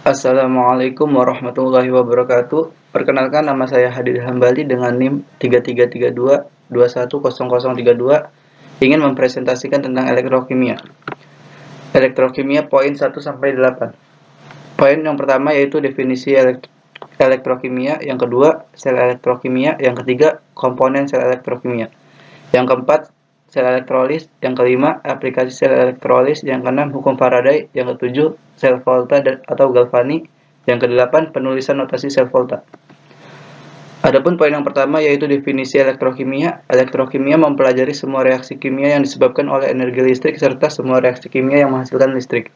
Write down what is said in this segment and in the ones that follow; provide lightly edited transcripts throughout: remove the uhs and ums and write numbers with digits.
Assalamualaikum warahmatullahi wabarakatuh. Perkenalkan, nama saya Hadid Hambali dengan NIM 3332210032, ingin mempresentasikan tentang elektrokimia. Elektrokimia poin 1 sampai 8. Poin yang pertama yaitu definisi elektrokimia, yang kedua sel elektrokimia, yang ketiga komponen sel elektrokimia, yang keempat sel elektrolis, yang kelima aplikasi sel elektrolis, yang keenam hukum Faraday, yang ketujuh sel volta atau galvani, yang kedelapan penulisan notasi sel volta. Adapun poin yang pertama yaitu definisi elektrokimia. Elektrokimia mempelajari semua reaksi kimia yang disebabkan oleh energi listrik serta semua reaksi kimia yang menghasilkan listrik.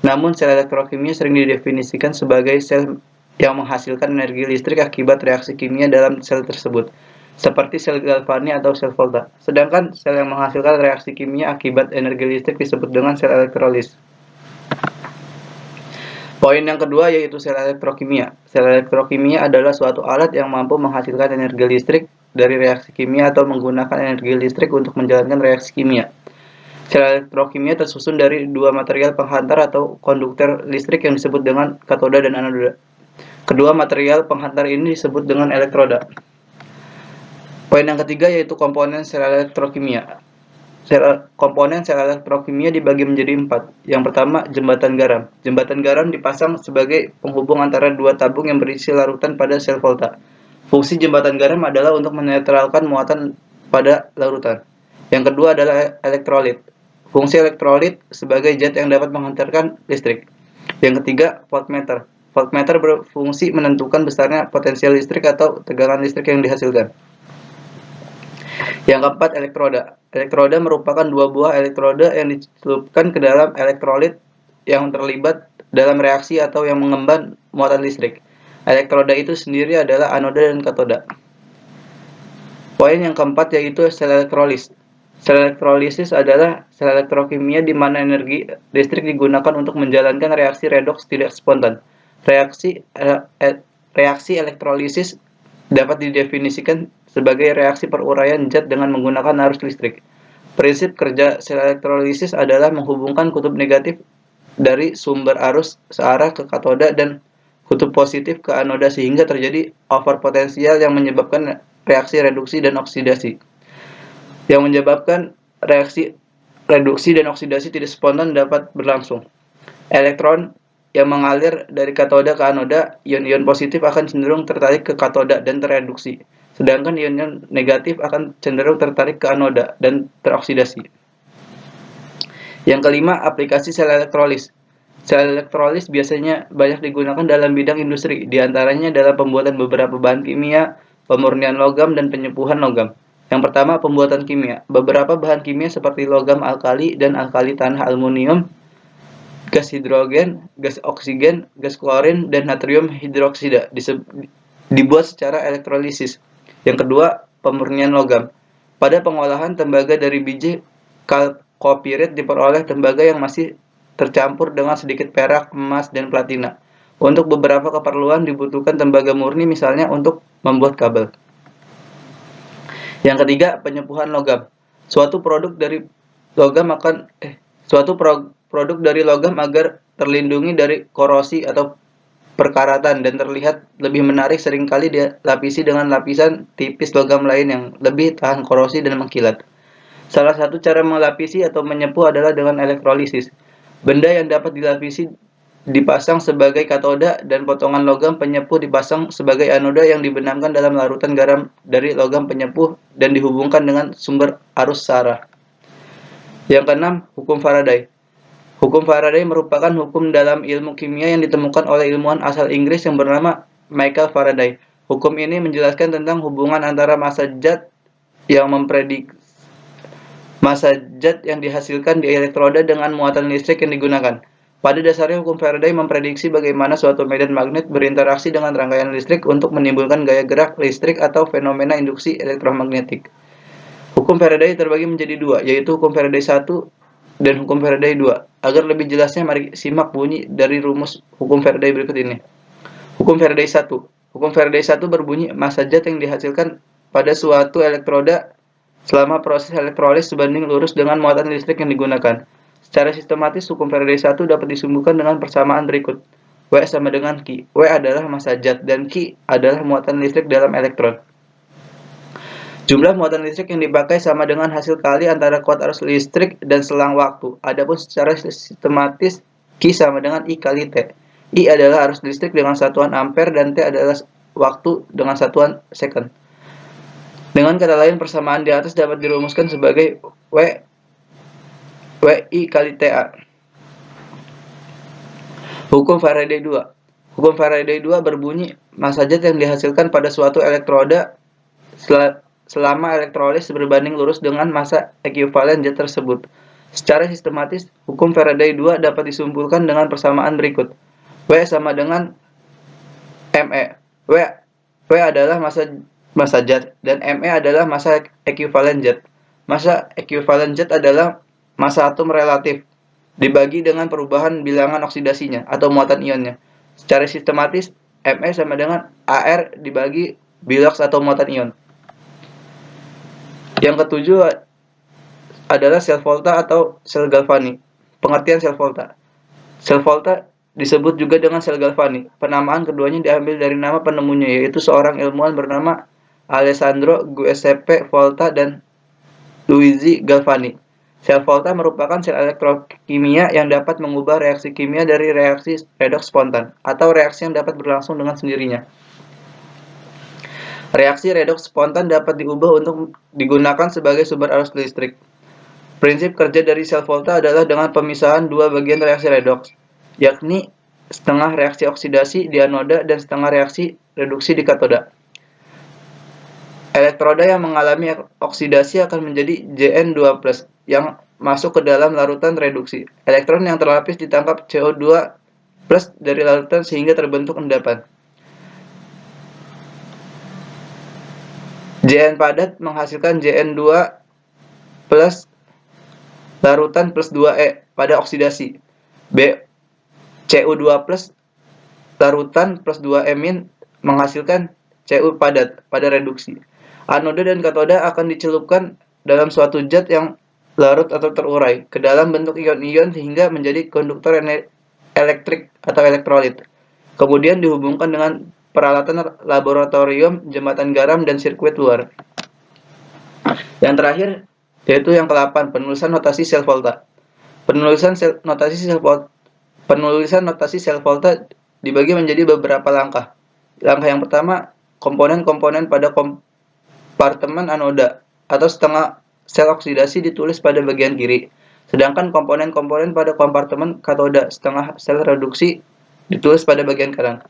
Namun sel elektrokimia sering didefinisikan sebagai sel yang menghasilkan energi listrik akibat reaksi kimia dalam sel tersebut, seperti sel galvani atau sel volta. Sedangkan sel yang menghasilkan reaksi kimia akibat energi listrik disebut dengan sel elektrolis. Poin yang kedua yaitu sel elektrokimia. Sel elektrokimia adalah suatu alat yang mampu menghasilkan energi listrik dari reaksi kimia atau menggunakan energi listrik untuk menjalankan reaksi kimia. Sel elektrokimia tersusun dari dua material penghantar atau konduktor listrik yang disebut dengan katoda dan anoda. Kedua material penghantar ini disebut dengan elektroda. Poin yang ketiga yaitu komponen sel elektrokimia. Komponen sel elektrokimia dibagi menjadi 4. Yang pertama, jembatan garam. Jembatan garam dipasang sebagai penghubung antara dua tabung yang berisi larutan pada sel volta. Fungsi jembatan garam adalah untuk menetralkan muatan pada larutan. Yang kedua adalah elektrolit. Fungsi elektrolit sebagai zat yang dapat menghantarkan listrik. Yang ketiga, voltmeter. Voltmeter berfungsi menentukan besarnya potensial listrik atau tegangan listrik yang dihasilkan. Yang keempat, elektroda. Elektroda merupakan dua buah elektroda yang dicelupkan ke dalam elektrolit yang terlibat dalam reaksi atau yang mengemban muatan listrik. Elektroda itu sendiri adalah anoda dan katoda. Poin yang keempat yaitu sel elektrolis. Sel elektrolisis adalah sel elektrokimia di mana energi listrik digunakan untuk menjalankan reaksi redoks tidak spontan. Reaksi elektrolisis dapat didefinisikan sebagai reaksi peruraian zat dengan menggunakan arus listrik. Prinsip kerja sel elektrolisis adalah menghubungkan kutub negatif dari sumber arus searah ke katoda dan kutub positif ke anoda sehingga terjadi overpotensial yang menyebabkan reaksi reduksi dan oksidasi. Yang menyebabkan reaksi reduksi dan oksidasi tidak spontan dapat berlangsung. Elektron yang mengalir dari katoda ke anoda, ion-ion positif akan cenderung tertarik ke katoda dan tereduksi, sedangkan ion-ion negatif akan cenderung tertarik ke anoda dan teroksidasi. Yang kelima, aplikasi sel elektrolis. Sel elektrolis biasanya banyak digunakan dalam bidang industri, diantaranya dalam pembuatan beberapa bahan kimia, pemurnian logam, dan penyembuhan logam. Yang pertama, pembuatan kimia. Beberapa bahan kimia seperti logam alkali dan alkali tanah aluminium, gas hidrogen, gas oksigen, gas klorin, dan natrium hidroksida dibuat secara elektrolisis. Yang kedua, pemurnian logam. Pada pengolahan tembaga dari biji kalkopirit diperoleh tembaga yang masih tercampur dengan sedikit perak, emas, dan platina. Untuk beberapa keperluan dibutuhkan tembaga murni, misalnya untuk membuat kabel. Yang ketiga, penyembuhan logam. Suatu produk dari logam agar terlindungi dari korosi atau perkaratan dan terlihat lebih menarik seringkali dilapisi dengan lapisan tipis logam lain yang lebih tahan korosi dan mengkilat. Salah satu cara melapisi atau menyepuh adalah dengan elektrolisis. Benda yang dapat dilapisi dipasang sebagai katoda dan potongan logam penyepuh dipasang sebagai anoda yang dibenamkan dalam larutan garam dari logam penyepuh dan dihubungkan dengan sumber arus searah. Yang keenam, hukum Faraday. Hukum Faraday merupakan hukum dalam ilmu kimia yang ditemukan oleh ilmuwan asal Inggris yang bernama Michael Faraday. Hukum ini menjelaskan tentang hubungan antara massa zat yang dihasilkan di elektroda dengan muatan listrik yang digunakan. Pada dasarnya, hukum Faraday memprediksi bagaimana suatu medan magnet berinteraksi dengan rangkaian listrik untuk menimbulkan gaya gerak listrik atau fenomena induksi elektromagnetik. Hukum Faraday terbagi menjadi dua, yaitu hukum Faraday 1 dan hukum Faraday 2. Agar lebih jelasnya, mari simak bunyi dari rumus hukum Faraday berikut ini. Hukum Faraday 1. Hukum Faraday 1 berbunyi, massa zat yang dihasilkan pada suatu elektroda selama proses elektrolis sebanding lurus dengan muatan listrik yang digunakan. Secara sistematis, hukum Faraday 1 dapat disebutkan dengan persamaan berikut. W sama dengan Q. W adalah massa zat dan Q adalah muatan listrik dalam elektron. Jumlah muatan listrik yang dipakai sama dengan hasil kali antara kuat arus listrik dan selang waktu. Adapun secara sistematis, Q sama dengan I kali T. I adalah arus listrik dengan satuan ampere dan T adalah waktu dengan satuan second. Dengan kata lain, persamaan di atas dapat dirumuskan sebagai WI kali TA. Hukum Faraday 2. Hukum Faraday 2 berbunyi, massa zat yang dihasilkan pada suatu elektroda selama elektrolis berbanding lurus dengan massa ekuivalen zat tersebut. Secara sistematis, hukum Faraday 2 dapat disimpulkan dengan persamaan berikut. W sama dengan ME. W adalah massa zat dan ME adalah massa ekuivalen zat. Massa ekuivalen zat adalah massa atom relatif dibagi dengan perubahan bilangan oksidasinya atau muatan ionnya. Secara sistematis, Me sama dengan Ar dibagi bilox atau muatan ion. Yang ketujuh adalah sel volta atau sel galvanik. Pengertian sel volta. Sel volta disebut juga dengan sel galvanik. Penamaan keduanya diambil dari nama penemunya, yaitu seorang ilmuwan bernama Alessandro Giuseppe Volta dan Luigi Galvani. Sel volta merupakan sel elektrokimia yang dapat mengubah reaksi kimia dari reaksi redoks spontan, atau reaksi yang dapat berlangsung dengan sendirinya. Reaksi redoks spontan dapat diubah untuk digunakan sebagai sumber arus listrik. Prinsip kerja dari sel volta adalah dengan pemisahan dua bagian reaksi redoks, yakni setengah reaksi oksidasi di anoda dan setengah reaksi reduksi di katoda. Elektroda yang mengalami oksidasi akan menjadi Zn2+, yang masuk ke dalam larutan reduksi. Elektron yang terlapis ditangkap CO2+ dari larutan sehingga terbentuk endapan. Zn padat menghasilkan Zn2+ larutan plus 2E pada oksidasi. Cu2+ larutan plus 2E- menghasilkan Cu padat pada reduksi. Anoda dan katoda akan dicelupkan dalam suatu zat yang larut atau terurai ke dalam bentuk ion-ion sehingga menjadi konduktor elektrik atau elektrolit. Kemudian dihubungkan dengan peralatan laboratorium, jembatan garam, dan sirkuit luar. Yang terakhir yaitu yang ke-8, penulisan notasi sel volta. Penulisan notasi sel volta dibagi menjadi beberapa langkah. Langkah yang pertama, komponen-komponen pada kompartemen anoda atau setengah sel oksidasi ditulis pada bagian kiri, sedangkan komponen-komponen pada kompartemen katoda setengah sel reduksi ditulis pada bagian kanan.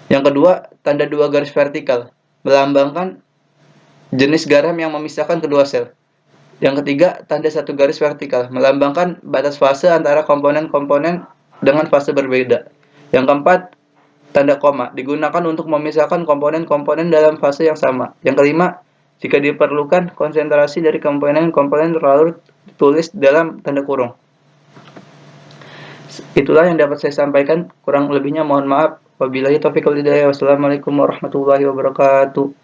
Yang kedua, tanda dua garis vertikal melambangkan jenis garam yang memisahkan kedua sel. Yang ketiga, tanda satu garis vertikal melambangkan batas fase antara komponen-komponen dengan fase berbeda. Yang keempat, tanda koma digunakan untuk memisahkan komponen-komponen dalam fase yang sama. Yang kelima, jika diperlukan, konsentrasi dari komponen-komponen terlalu ditulis dalam tanda kurung. Itulah yang dapat saya sampaikan. Kurang lebihnya mohon maaf. Wabillahi taufiq wal hidayah. Wassalamualaikum warahmatullahi wabarakatuh.